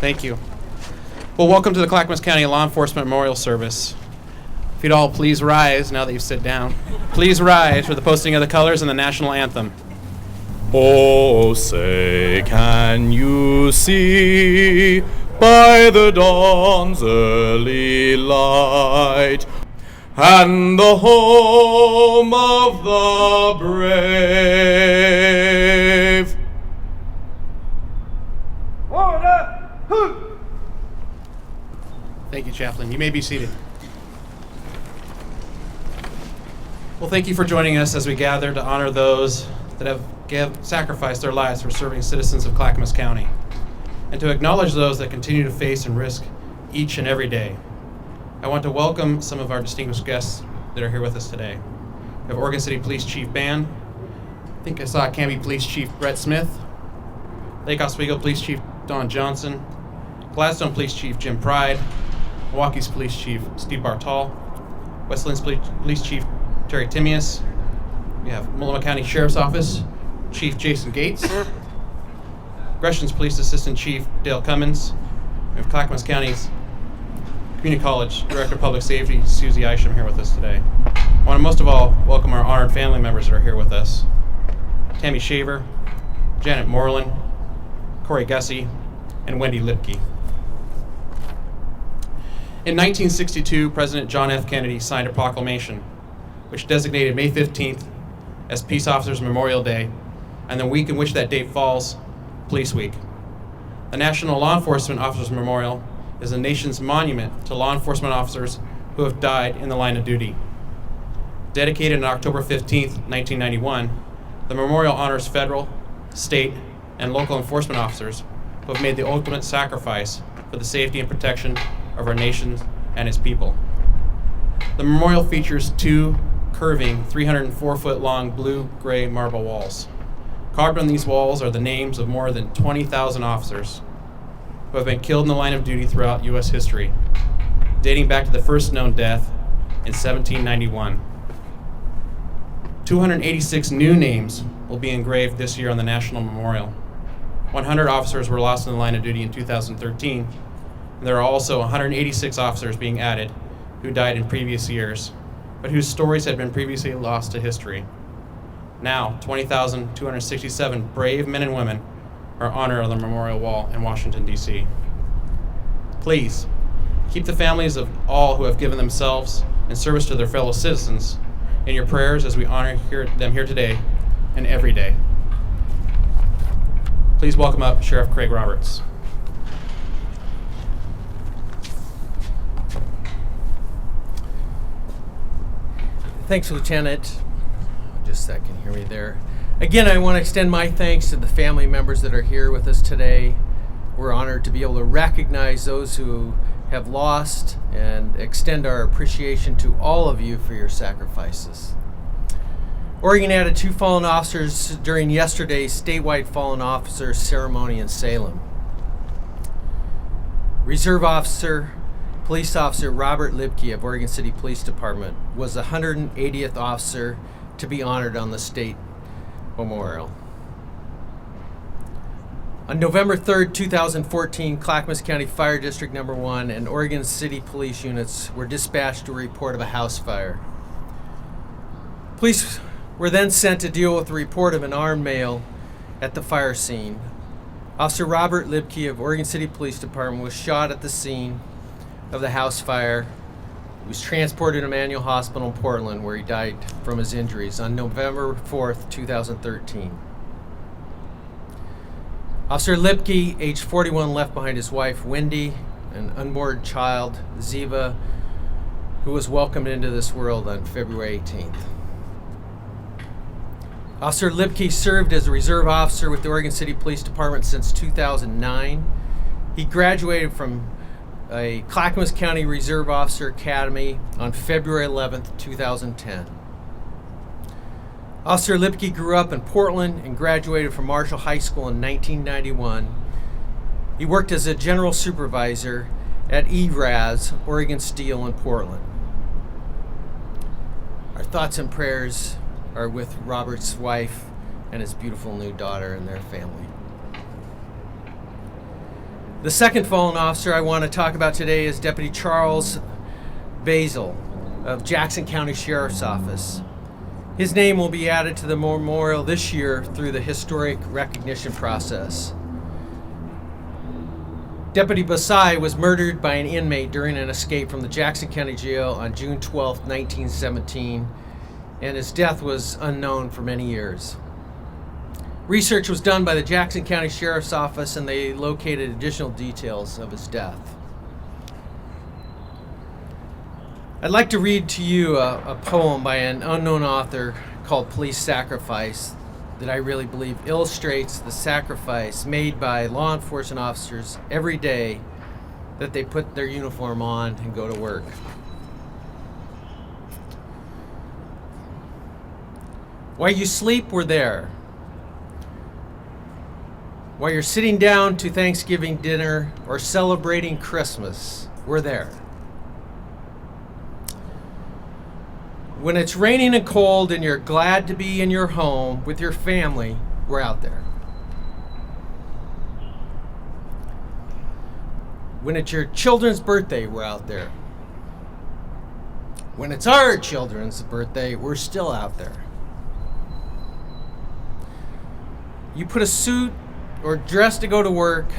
Thank you. Well, welcome to the Clackamas County Law Enforcement Memorial Service. If you'd all please rise, now that you've sit down, please rise for the posting of the colors and the national anthem. Oh, say, can you see by the dawn's early light and the home of the brave? Order! Hoot! Thank you, Chaplain. You may be seated. Well, thank you for joining us as we gather to honor those that have sacrificed their lives for serving citizens of Clackamas County, and to acknowledge those that continue to face and risk each and every day. I want to welcome some of our distinguished guests that are here with us today. We have Oregon City Police Chief Ban. I think I saw Canby Police Chief Brett Smith, Lake Oswego Police Chief Don Johnson, Gladstone Police Chief Jim Pride, Milwaukee's Police Chief Steve Bartol, Westland's Police Chief Terry Timius. We have Multnomah County Sheriff's Office Chief Jason Gates, Gresham's Police Assistant Chief Dale Cummins. We have Clackamas County's Community College Director of Public Safety Susie Isham here with us today. I want to most of all welcome our honored family members that are here with us. Tammy Shaver, Janet Moreland, Corey Gussie, and Wendy Libke. In 1962, President John F. Kennedy signed a proclamation which designated May 15th as Peace Officers Memorial Day, and the week in which that date falls, Police Week. The National Law Enforcement Officers Memorial is the nation's monument to law enforcement officers who have died in the line of duty. Dedicated on October 15th, 1991, the memorial honors federal, state, and local enforcement officers who have made the ultimate sacrifice for the safety and protection of our nation and its people. The memorial features two curving 304-foot-long blue-gray marble walls. Carved on these walls are the names of more than 20,000 officers who have been killed in the line of duty throughout U.S. history, dating back to the first known death in 1791. 286 new names will be engraved this year on the National Memorial. 100 officers were lost in the line of duty in 2013, and there are also 186 officers being added who died in previous years, but whose stories had been previously lost to history. Now, 20,267 brave men and women are honored on the memorial wall in Washington, D.C. Please, keep the families of all who have given themselves in service to their fellow citizens in your prayers as we honor them here today and every day. Please welcome up Sheriff Craig Roberts. Thanks, Lieutenant. Just a second, hear me there. Again, I want to extend my thanks to the family members that are here with us today. We're honored to be able to recognize those who have lost and extend our appreciation to all of you for your sacrifices. Oregon added 2 fallen officers during yesterday's statewide fallen officer ceremony in Salem. Reserve Officer Police Officer Robert Libke of Oregon City Police Department was the 180th officer to be honored on the state memorial. On November 3rd, 2014, Clackamas County Fire District No. 1 and Oregon City Police units were dispatched to a report of a house fire. Police were then sent to deal with the report of an armed male at the fire scene. Officer Robert Libke of Oregon City Police Department was shot at the scene of the house fire. He was transported to Emmanuel Hospital in Portland, where he died from his injuries on November 4th, 2013. Officer Libke, age 41, left behind his wife, Wendy, and unborn child, Ziva, who was welcomed into this world on February 18th. Officer Libke served as a reserve officer with the Oregon City Police Department since 2009. He graduated from a Clackamas County Reserve Officer Academy on February 11th, 2010. Officer Libke grew up in Portland and graduated from Marshall High School in 1991. He worked as a general supervisor at ERAS, Oregon Steel in Portland. Our thoughts and prayers are with Robert's wife and his beautiful new daughter and their family. The second fallen officer I want to talk about today is Deputy Charles Basil of Jackson County Sheriff's Office. His name will be added to the memorial this year through the historic recognition process. Deputy Basai was murdered by an inmate during an escape from the Jackson County Jail on June 12, 1917, and his death was unknown for many years. Research was done by the Jackson County Sheriff's Office, and they located additional details of his death. I'd like to read to you a poem by an unknown author called Police Sacrifice that I really believe illustrates the sacrifice made by law enforcement officers every day that they put their uniform on and go to work. While you sleep, we're there. While you're sitting down to Thanksgiving dinner or celebrating Christmas, we're there. When it's raining and cold and you're glad to be in your home with your family, we're out there. When it's your children's birthday, we're out there. When it's our children's birthday, we're still out there. You put a suit or dress to go to work.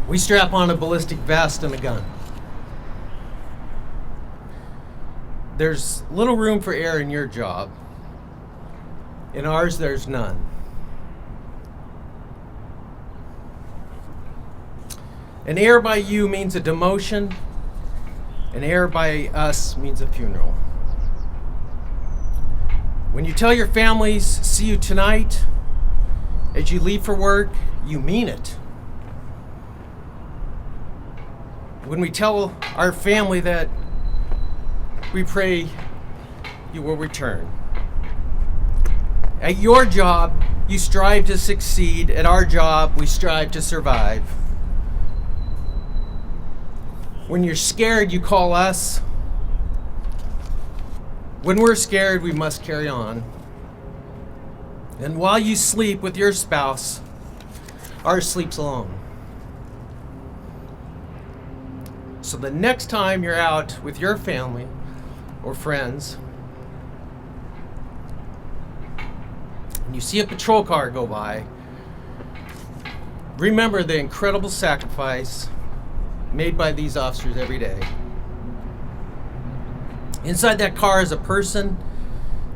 We strap on a ballistic vest and a gun. There's little room for error in your job. In ours, there's none. An error by you means a demotion. An error by us means a funeral. When you tell your families, see you tonight, as you leave for work, you mean it. When we tell our family that we pray you will return. At your job, you strive to succeed. At our job, we strive to survive. When you're scared, you call us. When we're scared, we must carry on. And while you sleep with your spouse, ours sleeps alone. So the next time you're out with your family or friends, and you see a patrol car go by, remember the incredible sacrifice made by these officers every day. Inside that car is a person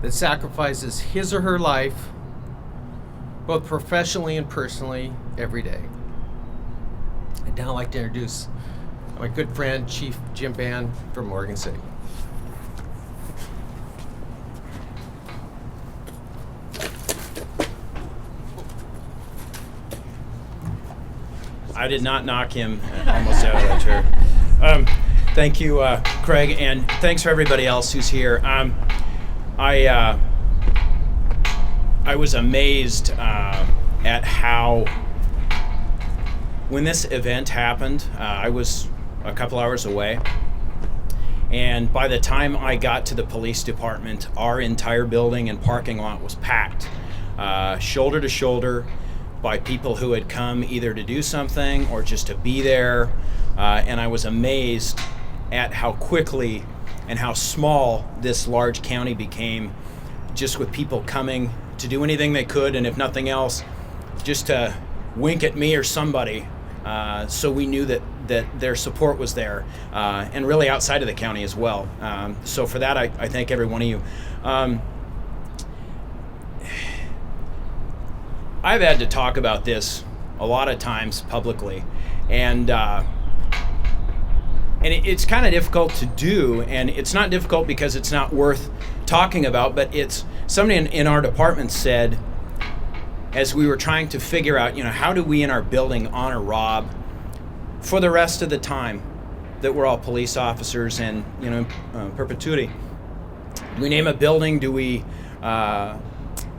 that sacrifices his or her life, both professionally and personally, every day. I'd now like to introduce my good friend, Chief Jim Band from Morgan City. I did not knock him almost out of that chair. Thank you, Craig, and thanks for everybody else who's here. I was amazed at how, when this event happened, I was a couple hours away, and by the time I got to the police department, our entire building and parking lot was packed, shoulder to shoulder, by people who had come either to do something or just to be there, and I was amazed at how quickly and how small this large county became, just with people coming to do anything they could, and if nothing else, just to wink at me or somebody, so we knew that their support was there, and really outside of the county as well. So for that, I thank every one of you. I've had to talk about this a lot of times publicly, and it's kind of difficult to do, and it's not difficult because it's not worth talking about, but it's somebody in our department said, as we were trying to figure out, how do we in our building honor Rob for the rest of the time that we're all police officers and, perpetuity. Do we name a building? Do we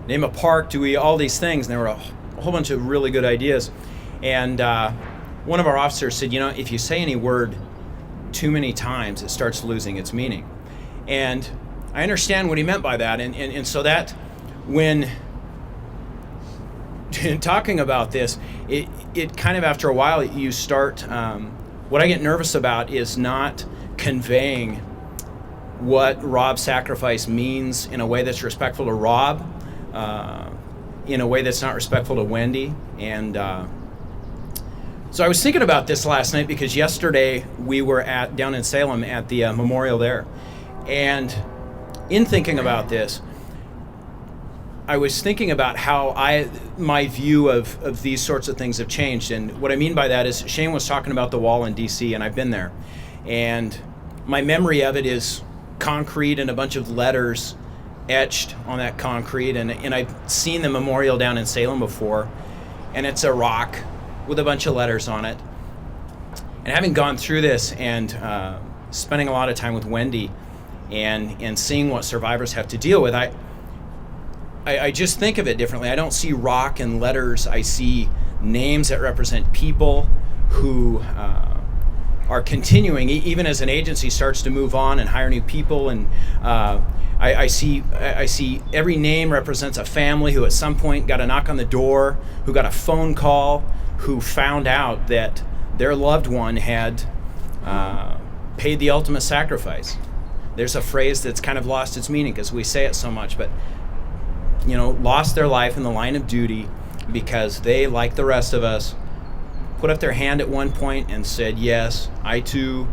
name a park? Do we all these things? And there were a whole bunch of really good ideas. And one of our officers said, if you say any word too many times, it starts losing its meaning. And I understand what he meant by that. And so that when in talking about this, it kind of after a while you start. What I get nervous about is not conveying what Rob's sacrifice means in a way that's respectful to Rob, in a way that's not respectful to Wendy. And so I was thinking about this last night because yesterday we were down in Salem at the memorial there. And in thinking about this, I was thinking about how my view of these sorts of things have changed. And what I mean by that is Shane was talking about the wall in DC, and I've been there. And my memory of it is concrete and a bunch of letters etched on that concrete. And I've seen the memorial down in Salem before, and it's a rock with a bunch of letters on it. And having gone through this and spending a lot of time with Wendy and seeing what survivors have to deal with, I just think of it differently. I don't see rock and letters. I see names that represent people who are continuing, even as an agency starts to move on and hire new people. And I see every name represents a family who at some point got a knock on the door, who got a phone call, who found out that their loved one had paid the ultimate sacrifice. There's a phrase that's kind of lost its meaning because we say it so much, but lost their life in the line of duty because they, like the rest of us, put up their hand at one point and said, yes, I too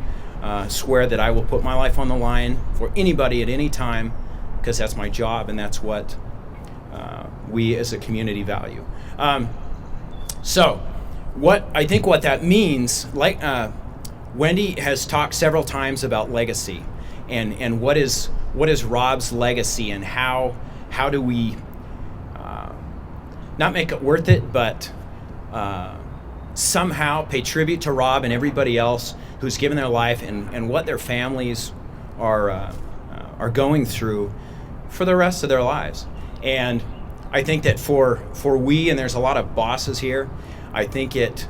swear that I will put my life on the line for anybody at any time because that's my job and that's what we as a community value. So what that means, like Wendy has talked several times about legacy and what is Rob's legacy and how do we not make it worth it, but somehow pay tribute to Rob and everybody else who's given their life and what their families are going through for the rest of their lives. And I think that for we, and there's a lot of bosses here, I think it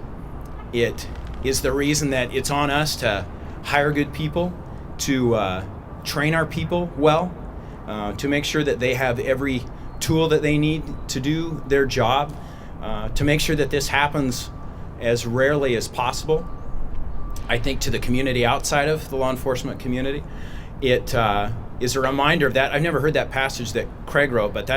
is the reason that it's on us to hire good people, to train our people well, to make sure that they have every tool that they need to do their job, to make sure that this happens as rarely as possible. I think to the community outside of the law enforcement community, it is a reminder of that. I've never heard that passage that Craig wrote, but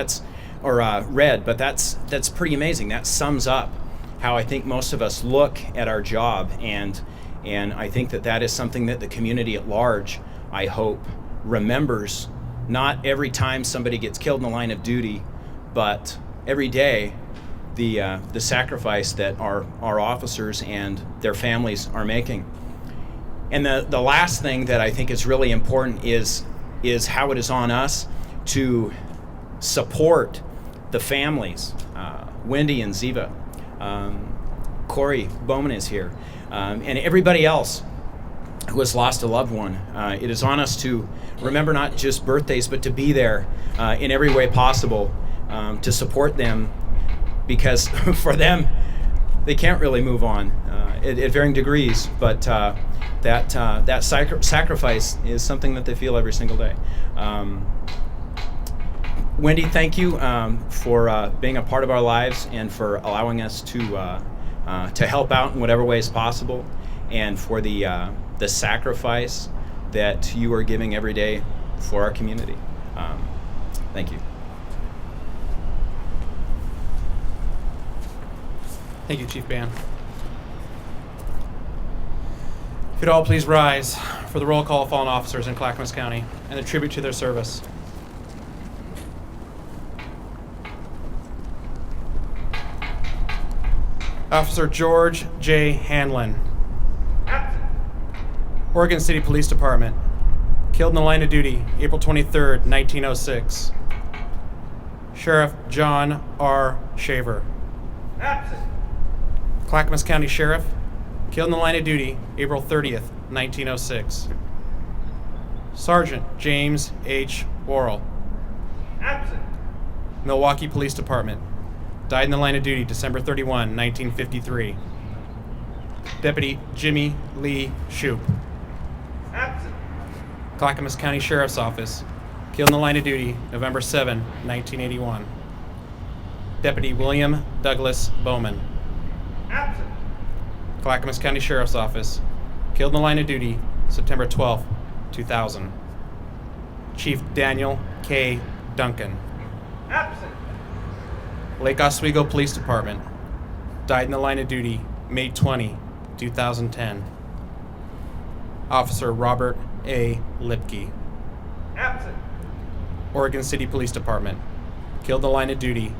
read, but that's pretty amazing. That sums up how I think most of us look at our job, and I think that is something that the community at large, I hope, remembers. Not every time somebody gets killed in the line of duty, but every day the sacrifice that our officers and their families are making. And the last thing that I think is really important is how it is on us to support the families. Wendy and Ziva, Corey Bowman is here, and everybody else who has lost a loved one. It is on us to remember not just birthdays, but to be there in every way possible to support them, because for them, they can't really move on at varying degrees, but that sacrifice is something that they feel every single day. Wendy, thank you for being a part of our lives and for allowing us to help out in whatever ways possible, and for the sacrifice that you are giving every day for our community. Thank you. Thank you, Chief Ban. If you'd all please rise for the roll call of fallen officers in Clackamas County and the tribute to their service. Officer George J. Hanlon, Oregon City Police Department, killed in the line of duty, April 23rd, 1906. Sheriff John R. Shaver. Absent. Clackamas County Sheriff, killed in the line of duty, April 30th, 1906. Sergeant James H. Worrell. Absent. Milwaukee Police Department, died in the line of duty, December 31, 1953. Deputy Jimmy Lee Shoup. Absent. Clackamas County Sheriff's Office, killed in the line of duty, November 7, 1981. Deputy William Douglas Bowman. Absent. Clackamas County Sheriff's Office, killed in the line of duty September 12, 2000. Chief Daniel K. Duncan. Absent. Lake Oswego Police Department, died in the line of duty May 20, 2010. Officer Robert A. Libke. Absent. Oregon City Police Department, killed in the line of duty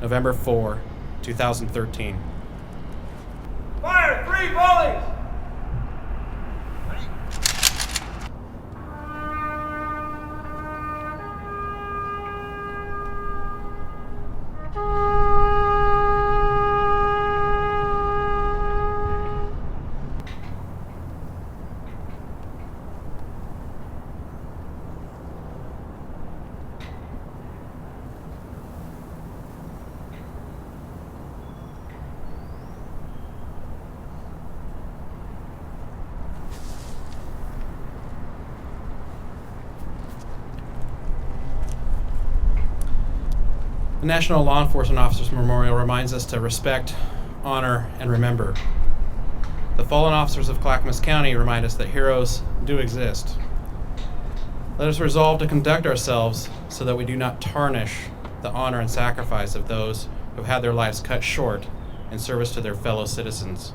November 4, 2013. Fire 3 volleys. The National Law Enforcement Officers Memorial reminds us to respect, honor, and remember. The fallen officers of Clackamas County remind us that heroes do exist. Let us resolve to conduct ourselves so that we do not tarnish the honor and sacrifice of those who have had their lives cut short in service to their fellow citizens.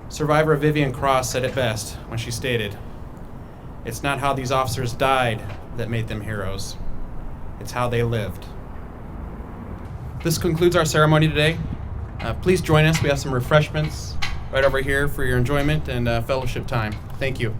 Survivor Vivian Cross said it best when she stated, "It's not how these officers died that made them heroes. It's how they lived." This concludes our ceremony today. Please join us. We have some refreshments right over here for your enjoyment and fellowship time. Thank you.